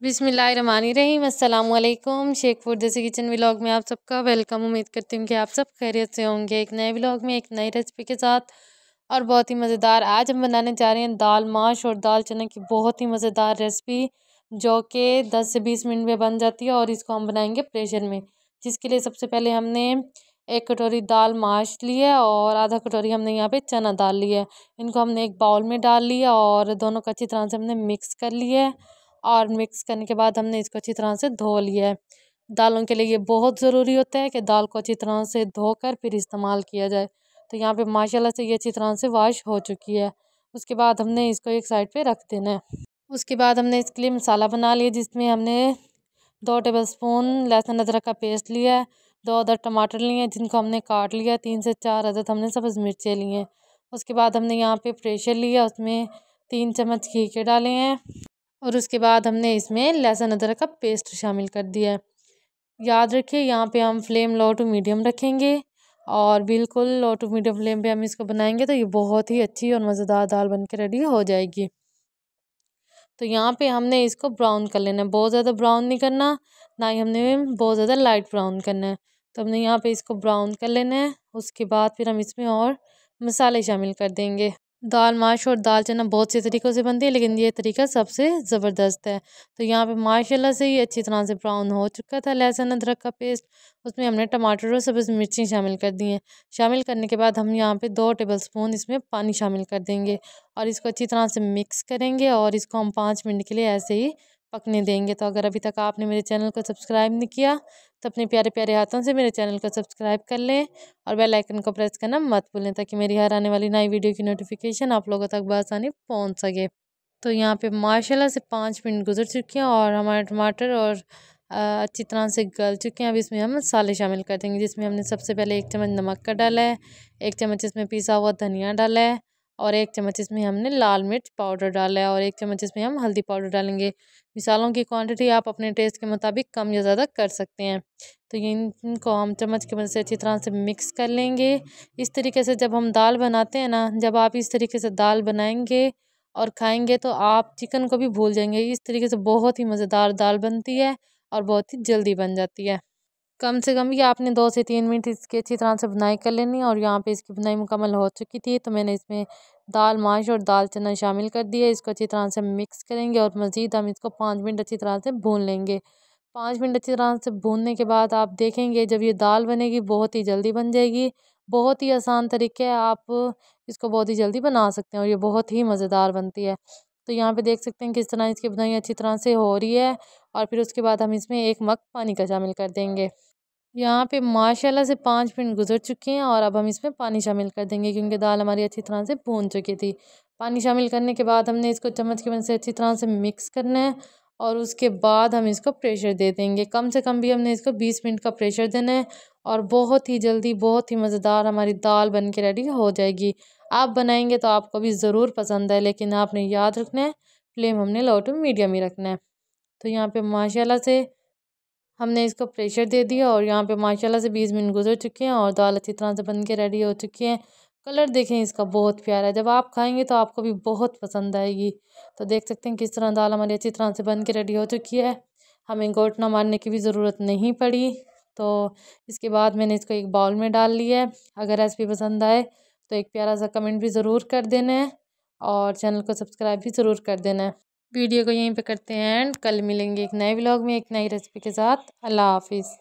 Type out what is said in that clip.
बिस्मिल्लाहिर्रहमानिर्रहीम। अस्सलामुअलैकुम। शेख फूड देसी किचन व्लॉग में आप सबका वेलकम। उम्मीद करती हूँ कि आप सब खैरियत से होंगे। एक नए व्लॉग में एक नई रेसिपी के साथ और बहुत ही मज़ेदार। आज हम बनाने जा रहे हैं दाल माश और दाल चने की बहुत ही मज़ेदार रेसिपी, जो कि 10 से 20 मिनट में बन जाती है। और इसको हम बनाएंगे प्रेशर में, जिसके लिए सबसे पहले हमने 1 कटोरी दाल माश ली है और आधा कटोरी हमने यहाँ पे चना दाल लिया है। इनको हमने एक बाउल में डाल लिया और दोनों को अच्छी तरह से हमने मिक्स कर लिया है। और मिक्स करने के बाद हमने इसको अच्छी तरह से धो लिया है। दालों के लिए ये बहुत ज़रूरी होता है कि दाल को अच्छी तरह से धोकर फिर इस्तेमाल किया जाए। तो यहाँ पे माशाल्लाह से ये अच्छी तरह से वॉश हो चुकी है। उसके बाद हमने इसको एक साइड पे रख देना है। उसके बाद हमने इसके लिए मसाला बना लिया, जिसमें हमने 2 टेबलस्पून लहसुन अदरक का पेस्ट लिया है, 2 अदद टमाटर लिए हैं जिनको हमने काट लिया, 3 से 4 अदद हमने सब्ज़ मिर्चें ली हैं। उसके बाद हमने यहाँ पे प्रेशर लिया, उसमें 3 चम्मच घी के डाले हैं और उसके बाद हमने इसमें लहसुन अदरक का पेस्ट शामिल कर दिया है। याद रखिए यहाँ पे हम फ्लेम लो टू मीडियम रखेंगे और बिल्कुल लो टू मीडियम फ्लेम पे हम इसको बनाएंगे तो ये बहुत ही अच्छी और मज़ेदार दाल बन के रेडी हो जाएगी। तो यहाँ पे हमने इसको ब्राउन कर लेना है, बहुत ज़्यादा ब्राउन नहीं करना, ना ही हमने बहुत ज़्यादा लाइट ब्राउन करना है। तो हमने यहाँ पे इसको ब्राउन कर लेना है। उसके बाद फिर हम इसमें और मसाले शामिल कर देंगे। दाल माश और दाल चना बहुत से तरीक़ों से बनती है, लेकिन ये तरीका सबसे ज़बरदस्त है। तो यहाँ पे माशाल्लाह से ही अच्छी तरह से ब्राउन हो चुका था लहसुन अदरक का पेस्ट। उसमें हमने टमाटर और सब्ज़ मिर्ची शामिल कर दी हैं। शामिल करने के बाद हम यहाँ पे 2 टेबलस्पून इसमें पानी शामिल कर देंगे और इसको अच्छी तरह से मिक्स करेंगे और इसको हम 5 मिनट के लिए ऐसे ही पकने देंगे। तो अगर अभी तक आपने मेरे चैनल को सब्सक्राइब नहीं किया तो अपने प्यारे प्यारे हाथों से मेरे चैनल को सब्सक्राइब कर लें और बेल आइकन को प्रेस करना मत भूलें, ताकि मेरी हर आने वाली नई वीडियो की नोटिफिकेशन आप लोगों तक बआसानी पहुंच सके। तो यहाँ पे माशाल्लाह से 5 मिनट गुजर चुके हैं और हमारे टमाटर और अच्छी तरह से गल चुके हैं। अब इसमें हम मसाले शामिल कर देंगे, जिसमें हमने सबसे पहले 1 चम्मच नमक का डाला है, 1 चम्मच इसमें पिसा हुआ धनिया डाला है और 1 चम्मच इसमें हमने लाल मिर्च पाउडर डाला है और 1 चम्मच इसमें हम हल्दी पाउडर डालेंगे। मिसालों की क्वांटिटी आप अपने टेस्ट के मुताबिक कम या ज़्यादा कर सकते हैं। तो ये इनको हम चम्मच की मदद से अच्छी तरह से मिक्स कर लेंगे। इस तरीके से जब हम दाल बनाते हैं ना, जब आप इस तरीके से दाल बनाएंगे और खाएंगे तो आप चिकन को भी भूल जाएंगे। इस तरीके से बहुत ही मज़ेदार दाल बनती है और बहुत ही जल्दी बन जाती है। कम से कम ये आपने 2 से 3 मिनट इसकी अच्छी तरह से बुनाई कर लेनी है। और यहाँ पे इसकी बुनाई मुकम्मल हो चुकी थी, तो मैंने इसमें दाल माश और दाल चना शामिल कर दिया। इसको अच्छी तरह से मिक्स करेंगे और मज़ीद हम इसको 5 मिनट अच्छी तरह से भून लेंगे। 5 मिनट अच्छी तरह से भूनने के बाद आप देखेंगे जब ये दाल बनेगी बहुत ही जल्दी बन जाएगी। बहुत ही आसान तरीके है, आप इसको बहुत ही जल्दी बना सकते हैं और ये बहुत ही मज़ेदार बनती है। तो यहाँ पे देख सकते हैं किस तरह इसकी बुनाई अच्छी तरह से हो रही है। और फिर उसके बाद हम इसमें 1 मग पानी का शामिल कर देंगे। यहाँ पे माशाल्लाह से 5 मिनट गुजर चुके हैं और अब हम इसमें पानी शामिल कर देंगे, क्योंकि दाल हमारी अच्छी तरह से भून चुकी थी। पानी शामिल करने के बाद हमने इसको चम्मच की मदद से अच्छी तरह से मिक्स करना है और उसके बाद हम इसको प्रेशर दे देंगे। कम से कम भी हमने इसको 20 मिनट का प्रेशर देना है और बहुत ही जल्दी बहुत ही मज़ेदार हमारी दाल बन के रेडी हो जाएगी। आप बनाएंगे तो आपको भी ज़रूर पसंद है, लेकिन आपने याद रखना है फ्लेम हमने लो टू मीडियम ही रखना है। तो यहाँ पे माशाल्लाह से हमने इसको प्रेशर दे दिया और यहाँ पे माशाल्लाह से 20 मिनट गुजर चुके हैं और दाल अच्छी तरह से बन के रेडी हो चुकी है। कलर देखें इसका बहुत प्यारा है, जब आप खाएंगे तो आपको भी बहुत पसंद आएगी। तो देख सकते हैं किस तरह दाल हमारी अच्छी तरह से बन के रेडी हो चुकी है। हमें घोटना मारने की भी ज़रूरत नहीं पड़ी। तो इसके बाद मैंने इसको एक बाउल में डाल लिया है। अगर रेसिपी पसंद आए तो एक प्यारा सा कमेंट भी ज़रूर कर देना है और चैनल को सब्सक्राइब भी ज़रूर कर देना है। वीडियो को यहीं पे करते हैं एंड कल मिलेंगे एक नए व्लॉग में एक नई रेसिपी के साथ। अल्लाह हाफिज़।